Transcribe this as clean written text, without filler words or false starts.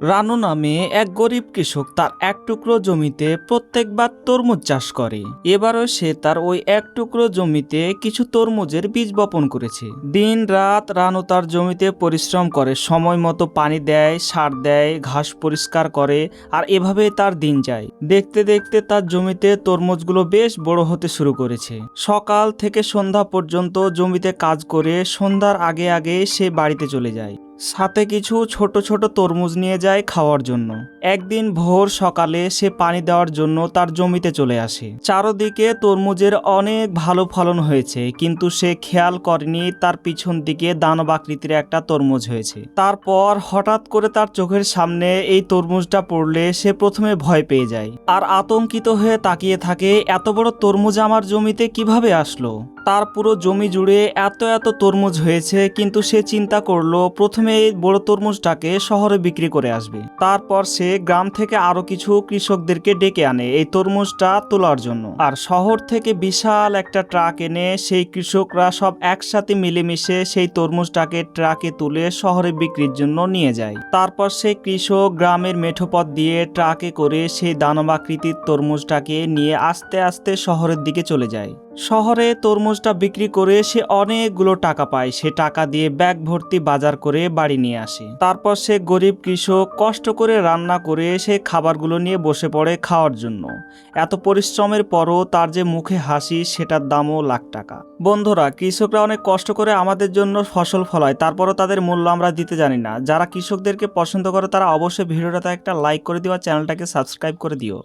রানু নামে এক গরিব কৃষক তার এক টুকরো জমিতে প্রত্যেকবার তরমুজ চাষ করে। এবারও সে তার ওই এক টুকরো জমিতে কিছু তরমুজের বীজ বপন করেছে। দিন রাত রানু তার জমিতে পরিশ্রম করে, সময় মতো পানি দেয়, সার দেয়, ঘাস পরিষ্কার করে, আর এভাবেই তার দিন যায়। দেখতে দেখতে তার জমিতে তরমুজগুলো বেশ বড় হতে শুরু করেছে। সকাল থেকে সন্ধ্যা পর্যন্ত জমিতে কাজ করে সন্ধ্যার আগে আগে সে বাড়িতে চলে যায়। সাথে কিছু ছোট ছোট তরমুজ নিয়ে যায় খাওয়ার জন্য। একদিন ভোর সকালে সে পানি দেওয়ার জন্য তার জমিতে চলে আসে। চারদিকে তরমুজের অনেক ভালো ফলন হয়েছে, কিন্তু সে খেয়াল করেনি তার পিছন দিকে দানব আকৃতির একটা তরমুজ হয়েছে। তারপর হঠাৎ করে তার চোখের সামনে এই তরমুজটা পড়লে সে প্রথমে ভয় পেয়ে যায় আর আতঙ্কিত হয়ে তাকিয়ে থাকে, এত বড় তরমুজ আমার জমিতে কিভাবে আসলো। তার পুরো জমি জুড়ে এত এত তরমুজ হয়েছে, কিন্তু সে চিন্তা করলো প্রথমে এই বড় তরমুজটাকে শহরে বিক্রি করে আসবে। তারপর সে গ্রাম থেকে আরো কিছু কৃষকদেরকে ডেকে আনে এই তরমুজটা তোলার জন্য। আর শহর থেকে বিশাল একটা ট্রাক এনে সেই কৃষকরা সব একসাথে মিলেমিশে সেই তরমুজটাকে ট্রাকে তুলে শহরে বিক্রির জন্য নিয়ে যায়। তারপর সেই কৃষক গ্রামের মেঠোপথ দিয়ে ট্রাকে করে সেই দানবাকৃতির তরমুজটাকে নিয়ে আস্তে আস্তে শহরের দিকে চলে যায়। শহরে তরমুজটা বিক্রি করে সে অনেকগুলো টাকা পায়। সে টাকা দিয়ে ব্যাগ ভর্তি বাজার করে বাড়ি নিয়ে আসে। তারপর সে গরিব কৃষক কষ্ট করে রান্না করে সে খাবারগুলো নিয়ে বসে পড়ে খাওয়ার জন্য। এত পরিশ্রমের পরও তার যে মুখে হাসি, সেটার দামও লাখ টাকা। বন্ধুরা, কৃষকরা অনেক কষ্ট করে আমাদের জন্য ফসল ফলায়, তারপরও তাদের মূল্য আমরা দিতে জানি না। যারা কৃষকদেরকে পছন্দ করে তারা অবশ্যই ভিডিওটাতে একটা লাইক করে দিও আর চ্যানেলটাকে সাবস্ক্রাইব করে দিও।